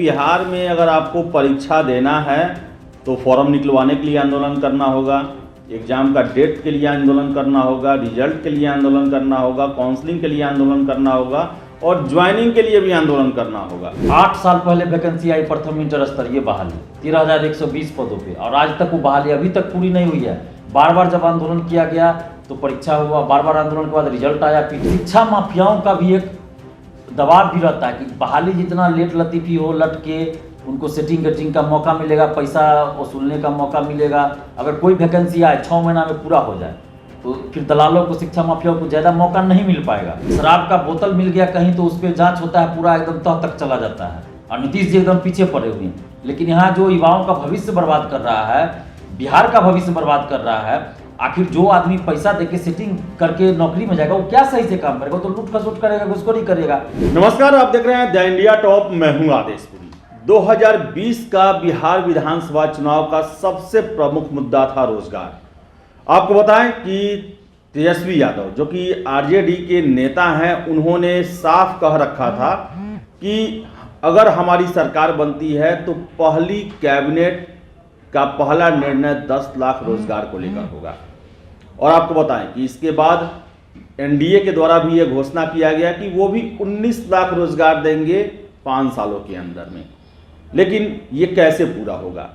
बिहार में अगर आपको परीक्षा देना है तो फॉर्म निकलवाने के लिए आंदोलन करना होगा, एग्ज़ाम का डेट के लिए आंदोलन करना होगा, रिजल्ट के लिए आंदोलन करना होगा, काउंसलिंग के लिए आंदोलन करना होगा और ज्वाइनिंग के लिए भी आंदोलन करना होगा। 8 साल पहले वैकेंसी आई प्रथम इंटर स्तरीय बहाली 13,120 पदों पे और आज तक वो बहाली अभी तक पूरी नहीं हुई है। बार बार जब आंदोलन किया गया तो परीक्षा हुआ, बार बार आंदोलन के बाद रिजल्ट आया। शिक्षा माफियाओं का भी एक दबाव भी रहता है कि बहाली जितना लेट लतीफ़ी हो लटके उनको सेटिंग गेटिंग का मौका मिलेगा, पैसा वसूलने का मौका मिलेगा। अगर कोई वैकेंसी आए 6 महीना में पूरा हो जाए तो फिर दलालों को, शिक्षा माफियाओं को ज़्यादा मौका नहीं मिल पाएगा। शराब का बोतल मिल गया कहीं तो उस पर जाँच होता है, पूरा एकदम तह तक चला जाता है और नीतीश जी एकदम पीछे पड़े हुए हैं। लेकिन यहाँ जो युवाओं का भविष्य बर्बाद कर रहा है, बिहार का भविष्य बर्बाद कर रहा है, आखिर जो आदमी पैसा देके सेटिंग करके नौकरी में जाएगा वो क्या सही से काम करेगा? तो लूट खसुट करेगा, घुसखोरी करेगा। नमस्कार, आप देख रहे हैं द इंडिया टॉप। मैं हूं आदेशपुरी। 2020 का बिहार विधानसभा चुनाव का सबसे प्रमुख मुद्दा था रोजगार। आपको बताएं कि तेजस्वी यादव जो कि आरजेडी के नेता हैं, उन्होंने साफ कह रखा था कि अगर हमारी सरकार बनती है तो पहली कैबिनेट का पहला निर्णय 10 लाख रोजगार को लेकर होगा। और आपको बताएं कि इसके बाद एनडीए के द्वारा भी यह घोषणा किया गया कि वो भी 19 लाख रोजगार देंगे 5 सालों के अंदर में। लेकिन ये कैसे पूरा होगा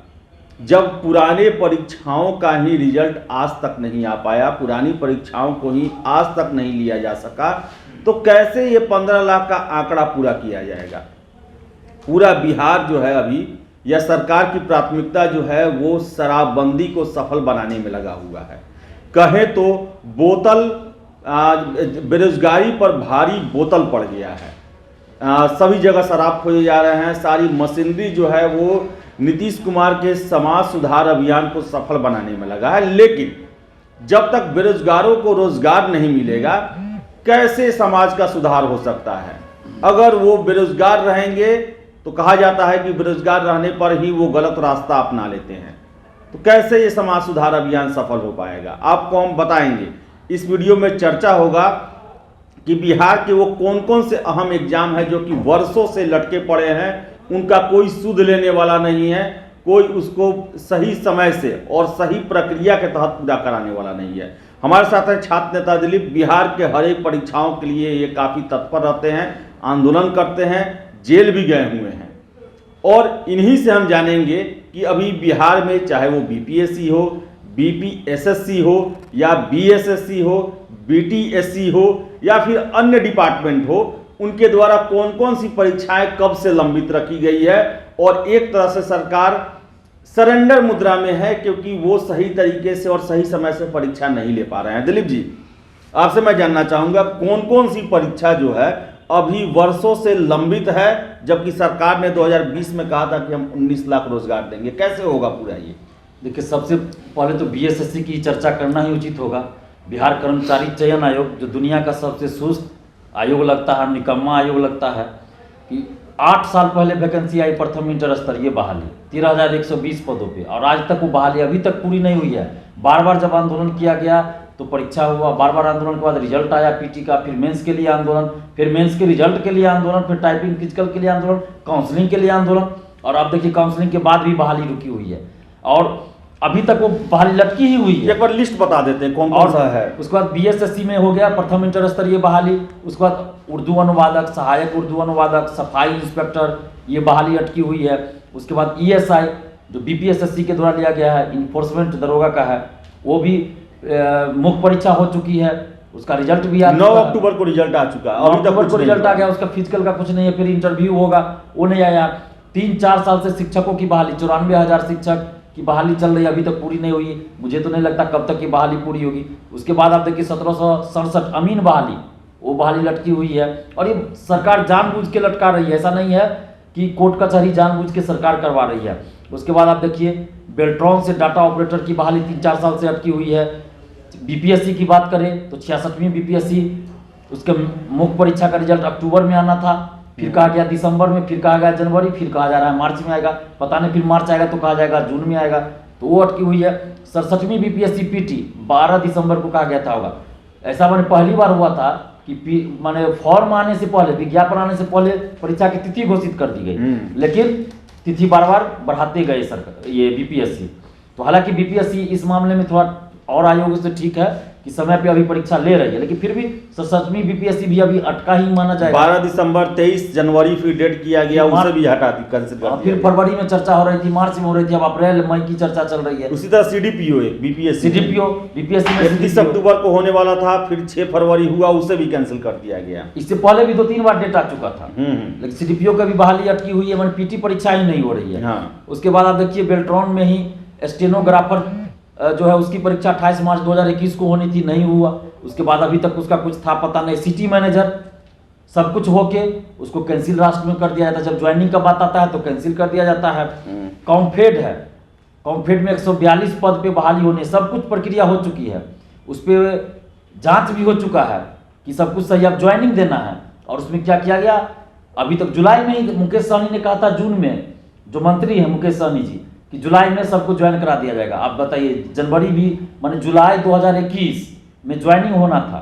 जब पुराने परीक्षाओं का ही रिजल्ट आज तक नहीं आ पाया, पुरानी परीक्षाओं को ही आज तक नहीं लिया जा सका, तो कैसे ये 15 लाख का आंकड़ा पूरा किया जाएगा? पूरा बिहार जो है अभी, या सरकार की प्राथमिकता जो है वो शराबबंदी को सफल बनाने में लगा हुआ है। कहें तो बोतल, बेरोजगारी पर भारी बोतल पड़ गया है। सभी जगह शराब खोजे जा रहे हैं। सारी मशीनरी जो है वो नीतीश कुमार के समाज सुधार अभियान को सफल बनाने में लगा है। लेकिन जब तक बेरोजगारों को रोजगार नहीं मिलेगा, कैसे समाज का सुधार हो सकता है? अगर वो बेरोजगार रहेंगे तो कहा जाता है कि बेरोजगार रहने पर ही वो गलत रास्ता अपना लेते हैं। तो कैसे ये समाज सुधार अभियान सफल हो पाएगा? आपको हम बताएंगे। इस वीडियो में चर्चा होगा कि बिहार के वो कौन कौन से अहम एग्जाम है जो कि वर्षों से लटके पड़े हैं, उनका कोई सुध लेने वाला नहीं है, कोई उसको सही समय से और सही प्रक्रिया के तहत पूरा कराने वाला नहीं है। हमारे साथ है छात्र नेता दिलीप। बिहार के हर एक परीक्षाओं के लिए ये काफ़ी तत्पर रहते हैं, आंदोलन करते हैं, जेल भी गए हुए हैं। और इन्हीं से हम जानेंगे कि अभी बिहार में चाहे वो बीपीएससी हो, बीपीएसएससी हो या बीएसएससी हो, बीटीएससी हो या फिर अन्य डिपार्टमेंट हो, उनके द्वारा कौन कौन सी परीक्षाएं कब से लंबित रखी गई है। और एक तरह से सरकार सरेंडर मुद्रा में है क्योंकि वो सही तरीके से और सही समय से परीक्षा नहीं ले पा रहे हैं। दिलीप जी, आपसे मैं जानना चाहूँगा कौन कौन सी परीक्षा जो है अभी वर्षों से लंबित है, जबकि सरकार ने 2020 में कहा था कि हम 19 लाख रोजगार देंगे। कैसे होगा पूरा ये? देखिए, सबसे पहले तो बीएसएससी की चर्चा करना ही उचित होगा। बिहार कर्मचारी चयन आयोग जो दुनिया का सबसे सुस्त आयोग लगता है, निकम्मा आयोग लगता है, कि 8 साल पहले वैकेंसी आई प्रथम इंटर स्तरीय बहाली 13,120 पदों पे और आज तक वो बहाली अभी तक पूरी नहीं हुई है। बार बार जब आंदोलन किया गया तो परीक्षा हुआ, बार बार आंदोलन के बाद रिजल्ट आया पीटी का, फिर मेंस के लिए आंदोलन, फिर मेंस के रिजल्ट के लिए आंदोलन, फिर टाइपिंग फिजिकल के लिए आंदोलन, काउंसलिंग के लिए आंदोलन, और अब देखिए काउंसलिंग के बाद भी बहाली रुकी हुई है और अभी तक वो बहाली लटकी ही हुई है। एक बार लिस्ट बता देते हैं कौन कौन सा है। उसके बाद बीएसएससी में हो गया प्रथम इंटर स्तरीय बहाली, उसके बाद उर्दू अनुवादक, सहायक उर्दू अनुवादक, सफाई इंस्पेक्टर, ये बहाली अटकी हुई है। उसके बाद ईएसआई जो बीपीएसएससी के द्वारा लिया गया है, इन्फोर्समेंट दरोगा का है, वो भी मुख्य परीक्षा हो चुकी है, उसका रिजल्ट भी आ 9 अक्टूबर को रिजल्ट आ चुका है। 9 अक्टूबर को रिजल्ट आ गया, उसका फिजिकल का कुछ नहीं है, फिर इंटरव्यू होगा, वो नहीं आया। 3-4 साल से शिक्षकों की बहाली 94,000 शिक्षक की बहाली चल रही है, अभी तक पूरी नहीं हुई। मुझे तो नहीं लगता कब तक की बहाली पूरी होगी। उसके बाद आप देखिए 1767 अमीन बहाली, वो बहाली लटकी हुई है और ये सरकार जानबूझ के लटका रही है। ऐसा नहीं है कि कोर्ट कचहरी जानबूझ के सरकार करवा रही है। उसके बाद आप देखिए बेल्ट्रॉन से डाटा ऑपरेटर की बहाली 3-4 साल से अटकी हुई है। बीपीएससी की बात करें तो 66वीं बीपीएससी, उसके मुख्य परीक्षा का रिजल्ट अक्टूबर में आना था, फिर कहा गया दिसंबर में, फिर कहा गया जनवरी, फिर कहा जा रहा है मार्च में आएगा, पता नहीं फिर मार्च आएगा तो कहा जाएगा जून में आएगा, तो वो अटकी हुई है। 67वीं बीपीएससी पीटी 12 दिसंबर को कहा गया था होगा। ऐसा मैंने पहली बार हुआ था माने फॉर्म आने से पहले, विज्ञापन आने से पहले परीक्षा की तिथि घोषित कर दी गई, लेकिन तिथि बार बार बढ़ाते गए सरकार, ये बीपीएससी। तो हालांकि बीपीएससी इस मामले में थोड़ा और आयोग से ठीक है कि समय पे अभी परीक्षा ले रही है, लेकिन फिर भी सचमी बीपीएससी भी अभी अटका ही माना जाएगा। 12 दिसंबर 23 जनवरी फिर डेट किया गया, उसे भी हटा दी, कैंसिल कर दिया। फिर फरवरी में चर्चा हो रही थी, मार्च में हो रही थी, अब अप्रैल मई की चर्चा चल रही है। उसी तरह सीडीपीओ बीपीएससी बीपीएससी में 31 अक्टूबर को होने वाला था, फिर 6 फरवरी हुआ, उसे भी कैंसिल कर दिया गया। इससे पहले भी 2-3 बार डेट आ चुका था, लेकिन सीडीपीओ का भी बहाली अटकी हुई है, पीटी परीक्षा ही नहीं हो रही है। हाँ। उसके बाद आप देखिए बेल्ट्रॉन में ही स्टेनोग्राफर जो है उसकी परीक्षा 28 मार्च 2021 को होनी थी, नहीं हुआ। उसके बाद अभी तक उसका कुछ था पता नहीं। सिटी मैनेजर सब कुछ होके उसको कैंसिल राष्ट्र में कर दिया जाता है, जब ज्वाइनिंग का बात आता है तो कैंसिल कर दिया जाता है। कॉम्फेड है, कॉम्फेड में 142 पद पे बहाली होने, सब कुछ प्रक्रिया हो चुकी है, उस पर जांच भी हो चुका है कि सब कुछ सही, अब ज्वाइनिंग देना है। और उसमें क्या किया गया, अभी तक जुलाई में ही मुकेश सहनी ने कहा था, जून में जो मंत्री है मुकेश सहनी जी, कि जुलाई में सबको ज्वाइन करा दिया जाएगा। आप बताइए, जनवरी भी माने जुलाई 2021 में ज्वाइनिंग होना था,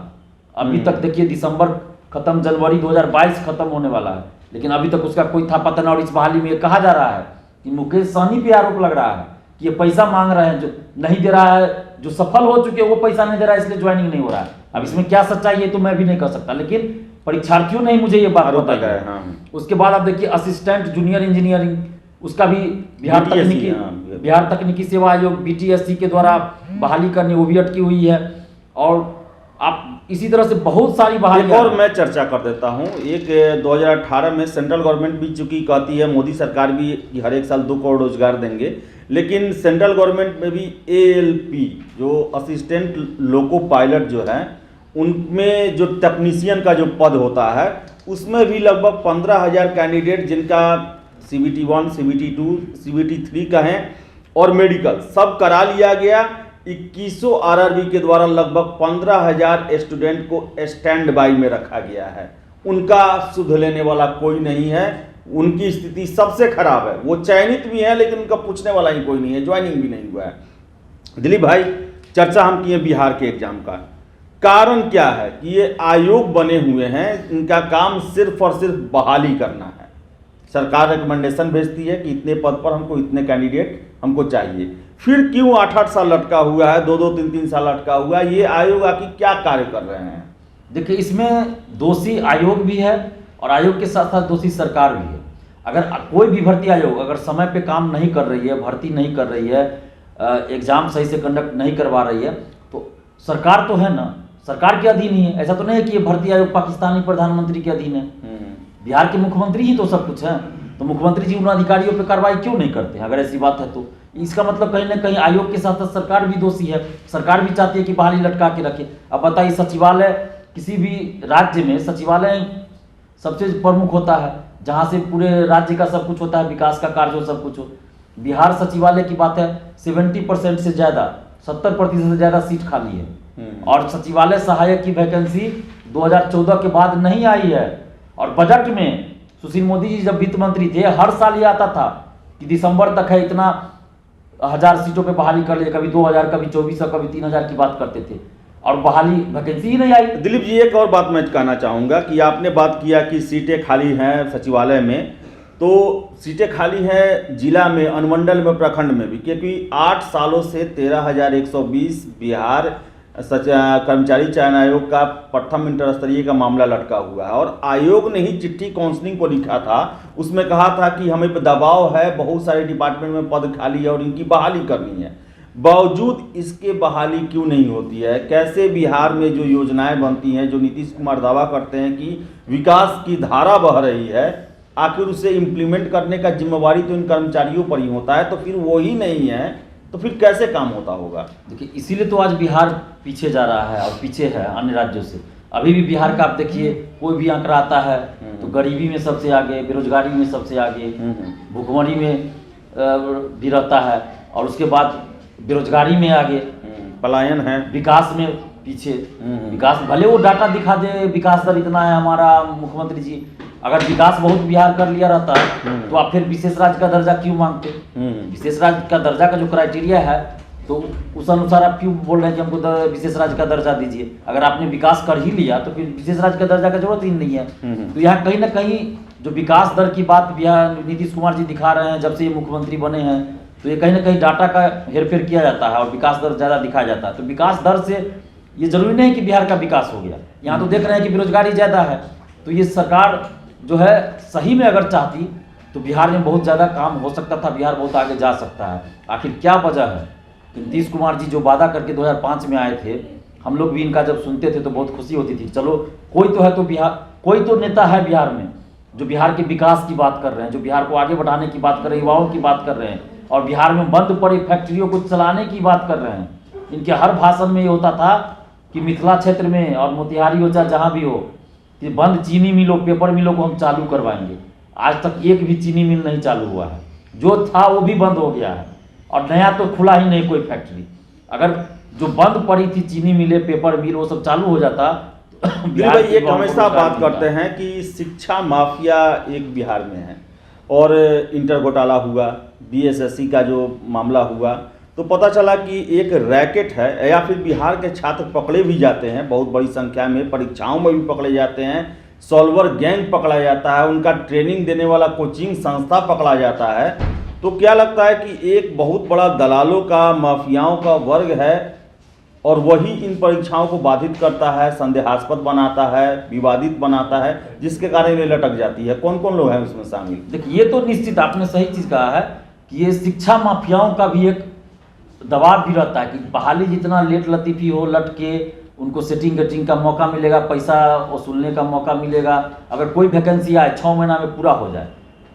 अभी तक देखिए दिसंबर खत्म, जनवरी 2022 खत्म होने वाला है, लेकिन अभी तक उसका कोई था पता नहीं। और इस बहाली में कहा जा रहा है कि मुकेश सहनी पे आरोप लग रहा है कि ये पैसा मांग रहे हैं, जो नहीं दे रहा है, जो सफल हो चुके वो पैसा नहीं दे रहा है, इसलिए ज्वाइनिंग नहीं हो रहा है। अब इसमें क्या सच्चाई है तो मैं भी नहीं कह सकता, लेकिन परीक्षार्थियों ने मुझे ये बात बताई है। हाँ। उसके बाद आप देखिए असिस्टेंट जूनियर इंजीनियरिंग, उसका भी बिहार तकनीकी सेवा आयोग बीटीएससी के द्वारा बहाली करनी, वो भी अटकी हुई है। और आप इसी तरह से बहुत सारी बहाली। और मैं चर्चा कर देता हूँ, एक 2018 में सेंट्रल गवर्नमेंट भी चूंकि कहती है, मोदी सरकार भी हर एक साल 2 करोड़ रोजगार देंगे, लेकिन सेंट्रल गवर्नमेंट में भी एएलपी जो असिस्टेंट लोको पायलट जो है, उनमें जो टेक्नीशियन का जो पद होता है, उसमें भी लगभग 15,000 कैंडिडेट जिनका CBT 1, CBT 2, CBT 3 का है और मेडिकल सब करा लिया गया। 2100 आरआरबी के द्वारा लगभग 15,000 स्टूडेंट को स्टैंड बाई में रखा गया है। उनका सुध लेने वाला कोई नहीं है, उनकी स्थिति सबसे खराब है। वो चयनित भी है लेकिन उनका पूछने वाला ही कोई नहीं है, ज्वाइनिंग भी नहीं हुआ है। दिलीप भाई, चर्चा हम किए बिहार के एग्जाम का, कारण क्या है कि ये आयोग बने हुए हैं, इनका काम सिर्फ और सिर्फ बहाली करना है। सरकार रिकमेंडेशन भेजती है कि इतने पद पर हमको इतने कैंडिडेट हमको चाहिए, फिर क्यों 8-8 साल लटका हुआ है, 2-2, 3-3 साल लटका हुआ है, ये आयोग आखिर क्या कार्य कर रहे हैं? देखिए, इसमें दोषी आयोग भी है और आयोग के साथ साथ दोषी सरकार भी है। अगर कोई भी भर्ती आयोग अगर समय पे काम नहीं कर रही है, भर्ती नहीं कर रही है, एग्जाम सही से कंडक्ट नहीं करवा रही है, तो सरकार तो है ना, सरकार के अधीन ही है। ऐसा तो नहीं है कि ये भर्ती आयोग पाकिस्तानी प्रधानमंत्री के अधीन है। बिहार के मुख्यमंत्री ही तो सब कुछ है, तो मुख्यमंत्री जी उन अधिकारियों पे कार्रवाई क्यों नहीं करते हैं? अगर ऐसी बात है तो इसका मतलब कहीं ना कहीं आयोग के साथ साथ सरकार भी दोषी है। सरकार भी चाहती है कि बहाली लटका के रखे। अब बताइए, सचिवालय, किसी भी राज्य में सचिवालय सबसे प्रमुख होता है, जहाँ से पूरे राज्य का सब कुछ होता है, विकास का कार्य हो, सब कुछ हो। बिहार सचिवालय की बात है, 70% से ज़्यादा, 70% से ज़्यादा सीट खाली है। और सचिवालय सहायक की वैकेंसी 2014 के बाद नहीं आई है। और बजट में सुशील मोदी जी जब वित्त मंत्री थे, हर साल ये आता था कि दिसंबर तक है, इतना 1000 सीटों पे बहाली कर ले, कभी 2000, कभी 2400, कभी 3000 की बात करते थे, और बहाली वैकेंसी ही नहीं आई। दिलीप जी, एक और बात मैं कहना चाहूँगा कि आपने बात किया कि सीटें खाली हैं सचिवालय में, तो सीटें खाली हैं जिला में, अनुमंडल में, प्रखंड में भी, क्योंकि 8 सालों से 13,120 बिहार कर्मचारी चयन आयोग का प्रथम इंटर स्तरीय का मामला लटका हुआ है। और आयोग ने ही चिट्ठी काउंसलिंग को लिखा था, उसमें कहा था कि हमें पे दबाव है, बहुत सारे डिपार्टमेंट में पद खाली है और इनकी बहाली करनी है। बावजूद इसके बहाली क्यों नहीं होती है? कैसे बिहार में जो योजनाएं बनती हैं, जो नीतीश कुमार दावा करते हैं कि विकास की धारा बह रही है, आखिर उसे इम्प्लीमेंट करने का जिम्मेवारी तो इन कर्मचारियों पर ही होता है, तो फिर वो ही नहीं है तो फिर कैसे काम होता होगा? देखिए, इसीलिए तो आज बिहार पीछे जा रहा है और पीछे है अन्य राज्यों से। अभी भी बिहार का आप देखिए, कोई भी आंकड़ा आता है तो गरीबी में सबसे आगे, बेरोजगारी में सबसे आगे, भुखमरी में भी रहता है, और उसके बाद बेरोजगारी में आगे, पलायन है, विकास में पीछे। विकास भले वो डाटा दिखा दे, विकास दर इतना है हमारा, मुख्यमंत्री जी, अगर विकास बहुत बिहार कर लिया रहता है तो आप फिर विशेष राज्य का दर्जा क्यों मांगते? विशेष राज्य का दर्जा का जो क्राइटेरिया है तो उस अनुसार आप क्यों बोल रहे हैं कि हमको विशेष राज्य का दर्जा दीजिए? अगर आपने विकास कर ही लिया तो फिर विशेष राज्य का दर्जा का जरूरत ही नहीं है। तो यहाँ कहीं ना कहीं जो विकास दर की बात बिहार नीतीश कुमार जी दिखा रहे हैं जब से ये मुख्यमंत्री बने हैं, तो ये कहीं ना कहीं डाटा का हेरफेर किया जाता है और विकास दर ज़्यादा दिखाया जाता है। तो विकास दर से ये जरूरी नहीं कि बिहार का विकास हो गया। यहाँ तो देख रहे हैं कि बेरोजगारी ज़्यादा है। तो ये सरकार जो है सही में अगर चाहती तो बिहार में बहुत ज़्यादा काम हो सकता था, बिहार बहुत आगे जा सकता है। आखिर क्या वजह है? नीतीश कुमार जी जो वादा करके 2005 में आए थे, हम लोग भी इनका जब सुनते थे तो बहुत खुशी होती थी, चलो कोई तो है, तो बिहार कोई तो नेता है बिहार में जो बिहार के विकास की बात कर रहे हैं, जो बिहार को आगे बढ़ाने की बात कर रहे हैं, युवाओं की बात कर रहे हैं और बिहार में बंद पड़ी फैक्ट्रियों को चलाने की बात कर रहे हैं। इनके हर भाषण में ये होता था कि मिथिला क्षेत्र में और मोतिहारी हो चाहे जहाँ भी हो कि बंद चीनी मिलों, पेपर मिलों को हम चालू करवाएंगे। आज तक एक भी चीनी मिल नहीं चालू हुआ है, जो था वो भी बंद हो गया है और नया तो खुला ही नहीं कोई फैक्ट्री। अगर जो बंद पड़ी थी चीनी मिलें, पेपर मिल, वो सब चालू हो जाता तो बिहार भाई एक हमेशा बात करते हैं कि शिक्षा माफिया एक बिहार में है और इंटर घोटाला हुआ, बीएसएससी का जो मामला हुआ तो पता चला कि एक रैकेट है या फिर बिहार के छात्र पकड़े भी जाते हैं, बहुत बड़ी संख्या में परीक्षाओं में भी पकड़े जाते हैं, सॉल्वर गैंग पकड़ा जाता है, उनका ट्रेनिंग देने वाला कोचिंग संस्था पकड़ा जाता है। तो क्या लगता है कि एक बहुत बड़ा दलालों का, माफियाओं का वर्ग है और वही इन परीक्षाओं को बाधित करता है, संदेहास्पद बनाता है, विवादित बनाता है, जिसके कारण ये लटक जाती है। कौन कौन लोग हैं उसमें शामिल? देखिए, ये तो निश्चित आपने सही चीज़ कहा है कि ये शिक्षा माफियाओं का भी एक दबाव भी रहता है कि बहाली जितना लेट लतीफ़ी हो, लट के उनको सेटिंग गटिंग का मौका मिलेगा, पैसा वसूलने का मौका मिलेगा। अगर कोई वैकेंसी आए 6 महीना में पूरा हो जाए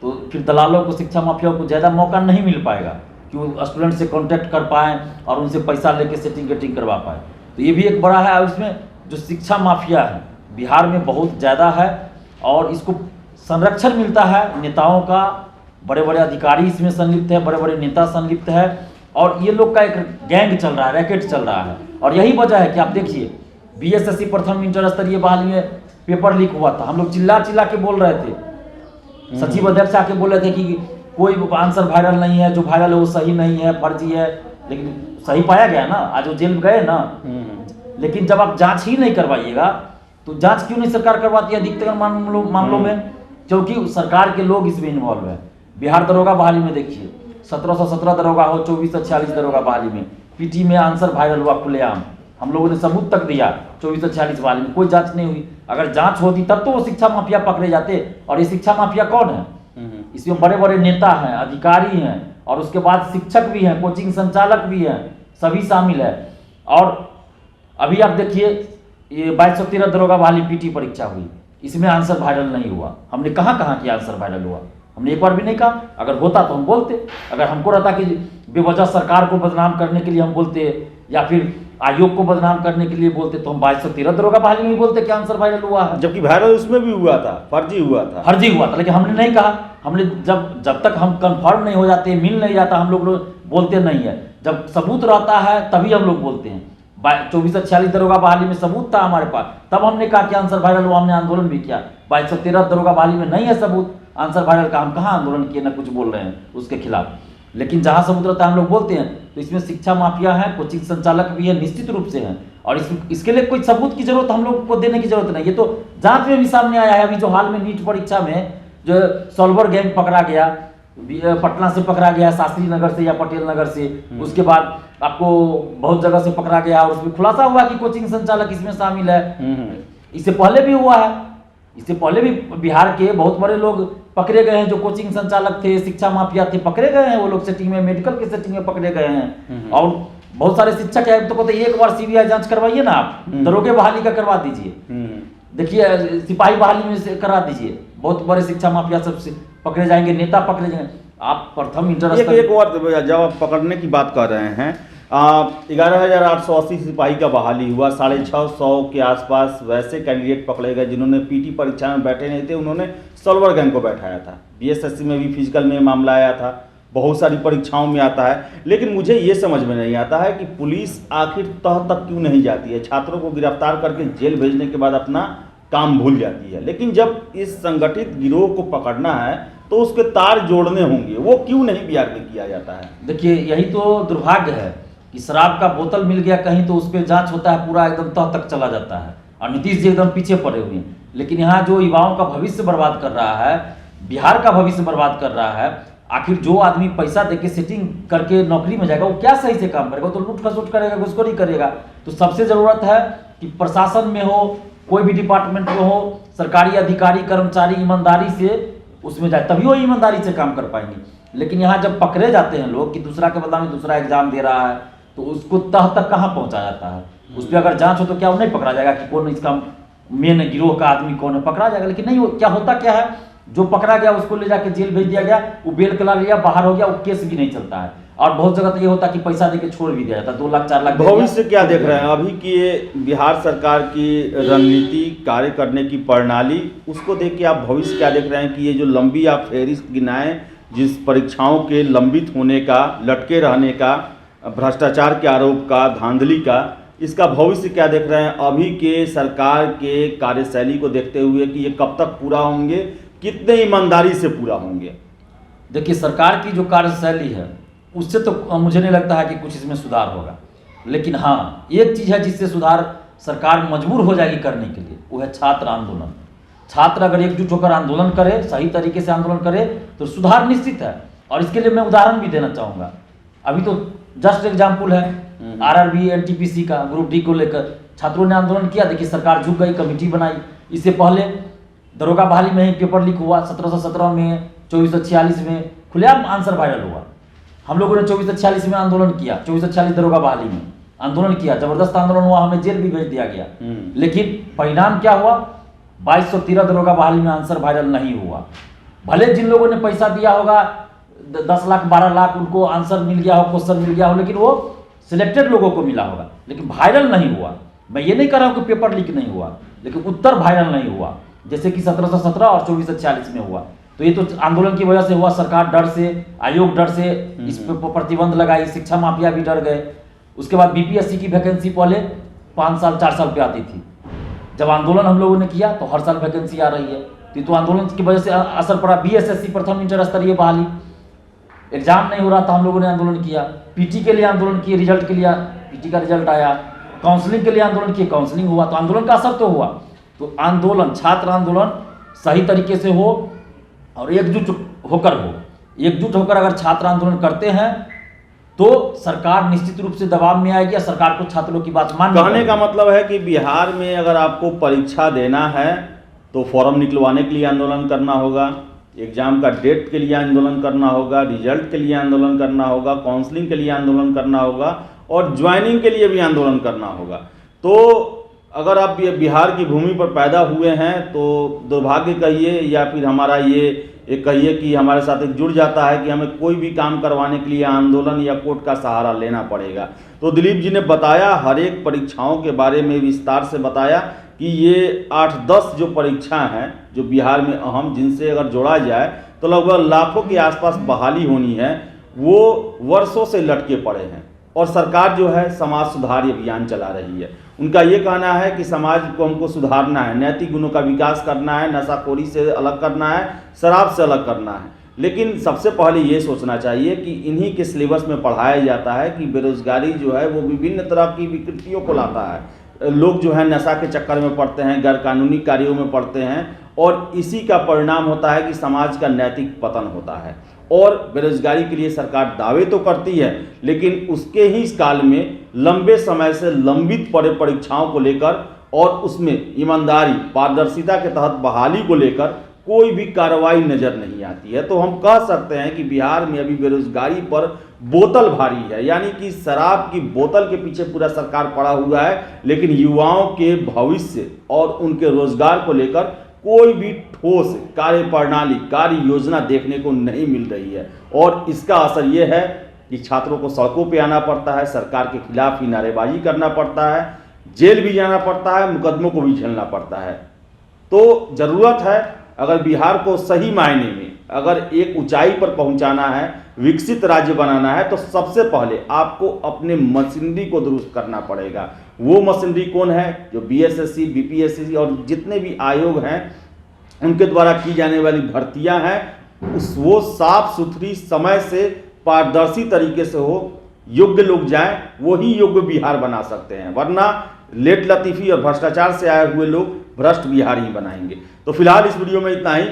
तो फिर दलालों को, शिक्षा माफियाओं को ज़्यादा मौका नहीं मिल पाएगा कि वो स्टूडेंट से कांटेक्ट कर पाएँ और उनसे पैसा लेके सेटिंग गटिंग करवा पाए। तो ये भी एक बड़ा है। और इसमें जो शिक्षा माफिया है बिहार में बहुत ज़्यादा है और इसको संरक्षण मिलता है नेताओं का, बड़े बड़े अधिकारी इसमें संलिप्त है, बड़े बड़े नेता संलिप्त है और ये लोग का एक गैंग चल रहा है, रैकेट चल रहा है। और यही वजह है कि आप देखिए बीएसएससी प्रथम इंटर स्तरीय बहाली में पेपर लीक हुआ था, हम लोग चिल्ला चिल्ला के बोल रहे थे, सचिव अध्यक्ष आके बोल रहे थे कि कोई आंसर वायरल नहीं है, जो वायरल है वो सही नहीं है, फर्जी है, लेकिन सही पाया गया ना, आज वो जेल में गए ना। लेकिन जब आप जांच ही नहीं करवाइएगा तो जांच क्यों नहीं सरकार करवाती है अधिकतर मामलों में? क्योंकि सरकार के लोग इसमें इन्वॉल्व है। बिहार दरोगा बहाली में देखिए 1717 दरोगा हो, 2446 दरोगा बहाली में पीटी में आंसर वायरल हुआ खुलेआम, हम लोगों ने सबूत तक दिया, 2446 बहाली में कोई जांच नहीं हुई। अगर जांच होती तब तो वो शिक्षा माफिया पकड़े जाते। और ये शिक्षा माफिया कौन है? इसमें बड़े बड़े नेता हैं, अधिकारी हैं और उसके बाद शिक्षक भी हैं, कोचिंग संचालक भी हैं, सभी शामिल है। और अभी आप देखिए ये 2213 दरोगा बहाली पीटी परीक्षा हुई, इसमें आंसर वायरल नहीं हुआ। हमने कहाँ कि आंसर वायरल हुआ? हमने एक बार भी नहीं कहा। अगर होता तो हम बोलते। अगर हमको रहता कि बेवजह सरकार को बदनाम करने के लिए हम बोलते या फिर आयोग को बदनाम करने के लिए बोलते तो हम 2213 दरोगा बहाली में बोलते कि आंसर वायरल हुआ है। जबकि वायरल उसमें भी हुआ था, फर्जी हुआ था, लेकिन हमने नहीं कहा। हमने जब तक हम कंफर्म नहीं हो जाते, मिल नहीं जाता, हम लोग बोलते नहीं है। जब सबूत रहता है तभी हम लोग बोलते हैं। 2446 दरोगा बहाली में सबूत था हमारे पास, तब हमने कहा कि आंसर वायरल हुआ, हमने आंदोलन भी किया। 2213 दरोगा बहाली में नहीं है सबूत आंसर वायरल का, हम कहाँ आंदोलन किए, ना कुछ बोल रहे हैं उसके खिलाफ। लेकिन जहां सबूत रहता है हम लोग बोलते हैं। तो इसमें शिक्षा माफिया है, कोचिंग संचालक भी है, निश्चित रूप से हैं। और इसके लिए कोई सबूत की जरूरत हम लोग को देने की जरूरत नहीं, ये तो जांच में भी सामने आया है। अभी जो हाल में नीट परीक्षा में जो सॉल्वर गैंग पकड़ा गया, पटना से पकड़ा गया, शास्त्री नगर से या पटेल नगर से, उसके बाद आपको बहुत जगह से पकड़ा गया और उसमें खुलासा हुआ कि कोचिंग संचालक इसमें शामिल है। इससे पहले भी हुआ है, इससे पहले भी बिहार के बहुत बड़े लोग पकड़े गए हैं जो कोचिंग संचालक थे, शिक्षा माफिया थे, पकड़े गए हैं। वो लोग सेटिंग में, मेडिकल के सेटिंग में पकड़े गए हैं। और बहुत सारे शिक्षक है तो कहते एक बार सीबीआई जांच करवाइए ना, आप दरोगे बहाली का करवा दीजिए, देखिए सिपाही बहाली में से करा दीजिए, बहुत बड़े शिक्षा माफिया सब पकड़े जाएंगे, नेता पकड़े जाएंगे। आप प्रथम इंटर एक और जब आप पकड़ने की बात कर रहे हैं, 11,880 सिपाही का बहाली हुआ, 650 के आसपास वैसे कैंडिडेट पकड़े गए जिन्होंने पीटी परीक्षा में बैठे नहीं थे, उन्होंने सॉल्वर गैंग को बैठाया था। बीएसएससी में भी फिजिकल में मामला आया था, बहुत सारी परीक्षाओं में आता है। लेकिन मुझे ये समझ में नहीं आता है कि पुलिस आखिर तह तक क्यों नहीं जाती है, छात्रों को गिरफ्तार करके जेल भेजने के बाद अपना काम भूल जाती है। लेकिन जब इस संगठित गिरोह को पकड़ना है तो उसके तार जोड़ने होंगे, वो क्यों नहीं बिहार में किया जाता है? देखिए, यही तो दुर्भाग्य है कि शराब का बोतल मिल गया कहीं तो उस पर जांच होता है, पूरा एकदम तह तक चला जाता है, और नीतीश जी एकदम पीछे पड़े हुए हैं। लेकिन यहाँ जो युवाओं का भविष्य बर्बाद कर रहा है, बिहार का भविष्य बर्बाद कर रहा है, आखिर जो आदमी पैसा देके सेटिंग करके नौकरी में जाएगा वो क्या सही से काम करेगा? तो लूट खसोट करेगा, घुसखोरी करेगा। तो सबसे ज़रूरत है कि प्रशासन में हो, कोई भी डिपार्टमेंट में हो, सरकारी अधिकारी कर्मचारी ईमानदारी से उसमें जाए, तभी वो ईमानदारी से काम कर पाएंगे। लेकिन यहाँ जब पकड़े जाते हैं लोग कि दूसरा के बदला में दूसरा एग्जाम दे रहा है, तो उसको तह तक कहाँ पहुँचा जाता है? उस पर अगर जांच हो तो क्या वो नहीं पकड़ा जाएगा कि कौन इसका मेन गिरोह का आदमी कौन है? पकड़ा जाएगा। लेकिन नहीं, क्या होता क्या है, जो पकड़ा गया उसको ले जाके जेल भेज दिया गया, वो बेल करा लिया, बाहर हो गया, वो केस भी नहीं चलता है। और बहुत जगह तो ये होता है कि पैसा देके छोड़ भी दिया जाता है, 2 लाख 4 लाख। भविष्य क्या देख रहे हैं अभी की ये बिहार सरकार की रणनीति, कार्य करने की प्रणाली, उसको देख के आप भविष्य क्या देख रहे हैं कि ये जो लंबी आप फहरिस्त गिनाएं, जिस परीक्षाओं के लंबित होने का, लटके रहने का, भ्रष्टाचार के आरोप का, धांधली का, इसका भविष्य क्या देख रहे हैं अभी के सरकार के कार्यशैली को देखते हुए कि ये कब तक पूरा होंगे, कितने ईमानदारी से पूरा होंगे? देखिए, सरकार की जो कार्यशैली है उससे तो मुझे नहीं लगता है कि कुछ इसमें सुधार होगा। लेकिन हाँ, एक चीज़ है जिससे सुधार सरकार मजबूर हो जाएगी करने के लिए, वो है छात्र आंदोलन। छात्र अगर एकजुट होकर आंदोलन करे, सही तरीके से आंदोलन करे, तो सुधार निश्चित है। और इसके लिए मैं उदाहरण भी देना चाहूँगा। अभी तो जस्ट एग्जाम्पल है आरआरबी एनटीपीसी का, ग्रुप डी को लेकर छात्रों ने आंदोलन किया, देखिए सरकार झुक गई, कमेटी बनाई। इससे पहले दरोगा बहाली में ही पेपर लीक हुआ, 1717 में, 2446 में खुलेआम आंसर वायरल हुआ। हम लोगों ने 2446 में आंदोलन किया, 2446 दरोगा बहाली में आंदोलन किया, जबरदस्त आंदोलन हुआ, हमें जेल भी भेज दिया गया। लेकिन परिणाम क्या हुआ? 2213 दरोगा बहाली में आंसर वायरल नहीं हुआ। भले जिन लोगों ने पैसा दिया होगा 10 लाख 12 लाख, उनको आंसर मिल गया हो, क्वेश्चन मिल गया हो, लेकिन वो सिलेक्टेड लोगों को मिला होगा, लेकिन वायरल नहीं हुआ। मैं ये नहीं कह रहा हूँ कि पेपर लीक नहीं हुआ, लेकिन उत्तर वायरल नहीं हुआ, जैसे कि 1717 और 2446 में हुआ। तो ये तो आंदोलन की वजह से हुआ। सरकार डर से, आयोग डर से इस पर प्रतिबंध लगाई, शिक्षा माफिया भी डर गए। उसके बाद बीपीएससी की वैकेंसी पहले 5 साल 4 साल पे आती थी, जब आंदोलन हम लोगों ने किया तो हर साल वैकेंसी आ रही है। तो आंदोलन की वजह से असर पड़ा। बीएसएससी प्रथम इंटर स्तरीय बहाली एग्जाम नहीं हो रहा था, हम लोगों ने आंदोलन किया। पीटी के लिए आंदोलन किए, रिजल्ट के लिए पीटी का रिजल्ट आया। काउंसलिंग के लिए आंदोलन किए, काउंसलिंग हुआ। तो आंदोलन का असर तो हुआ। तो आंदोलन, छात्र आंदोलन सही तरीके से हो और एकजुट होकर हो। एकजुट होकर अगर छात्र आंदोलन करते हैं तो सरकार निश्चित रूप से दबाव में आएगी या सरकार को छात्रों की बात माननी कहने का मतलब है कि बिहार में अगर आपको परीक्षा देना है तो फॉर्म निकलवाने के लिए आंदोलन करना होगा, एग्जाम का डेट के लिए आंदोलन करना होगा, रिजल्ट के लिए आंदोलन करना होगा, काउंसलिंग के लिए आंदोलन करना होगा और ज्वाइनिंग के लिए भी आंदोलन करना होगा। तो अगर आप बिहार की भूमि पर पैदा हुए हैं तो दुर्भाग्य कहिए या फिर हमारा ये एक कहिए कि हमारे साथ एक जुड़ जाता है कि हमें कोई भी काम करवाने के लिए आंदोलन या कोर्ट का सहारा लेना पड़ेगा। तो दिलीप जी ने बताया, हर एक परीक्षाओं के बारे में विस्तार से बताया कि ये 8-10 जो परीक्षा हैं जो बिहार में अहम, जिनसे अगर जोड़ा जाए तो लगभग लाखों के आसपास बहाली होनी है, वो वर्षों से लटके पड़े हैं। और सरकार जो है समाज सुधार अभियान चला रही है। उनका ये कहना है कि समाज को हमको सुधारना है, नैतिक गुणों का विकास करना है, नशाखोरी से अलग करना है, शराब से अलग करना है। लेकिन सबसे पहले ये सोचना चाहिए कि इन्हीं के सिलेबस में पढ़ाया जाता है कि बेरोजगारी जो है वो विभिन्न तरह की विकृतियों को लाता है। लोग जो है नशा के चक्कर में पड़ते हैं, गैर कानूनी कार्यों में पड़ते हैं और इसी का परिणाम होता है कि समाज का नैतिक पतन होता है। और बेरोजगारी के लिए सरकार दावे तो करती है, लेकिन उसके ही इस काल में लंबे समय से लंबित पड़े परीक्षाओं को लेकर और उसमें ईमानदारी, पारदर्शिता के तहत बहाली को लेकर कोई भी कार्रवाई नजर नहीं आती है। तो हम कह सकते हैं कि बिहार में अभी बेरोजगारी पर बोतल भारी है, यानी कि शराब की बोतल के पीछे पूरा सरकार पड़ा हुआ है, लेकिन युवाओं के भविष्य और उनके रोजगार को लेकर कोई भी ठोस कार्य प्रणाली, कार्य योजना देखने को नहीं मिल रही है। और इसका असर यह है कि छात्रों को सड़कों पे आना पड़ता है, सरकार के खिलाफ ही नारेबाजी करना पड़ता है, जेल भी जाना पड़ता है, मुकदमों को भी झेलना पड़ता है। तो ज़रूरत है, अगर बिहार को सही मायने में अगर एक ऊंचाई पर पहुंचाना है, विकसित राज्य बनाना है, तो सबसे पहले आपको अपने मशीनरी को दुरुस्त करना पड़ेगा। वो मशीनरी कौन है? जो बीएसएससी, बीपीएससी और जितने भी आयोग हैं उनके द्वारा की जाने वाली भर्तियां हैं, वो साफ सुथरी, समय से पारदर्शी तरीके से हो, योग्य लोग जाएं, वही योग्य बिहार बना सकते हैं, वरना लेट लतीफ़ी और भ्रष्टाचार से आए हुए लोग भ्रष्ट बिहार ही बनाएंगे। तो फिलहाल इस वीडियो में इतना ही।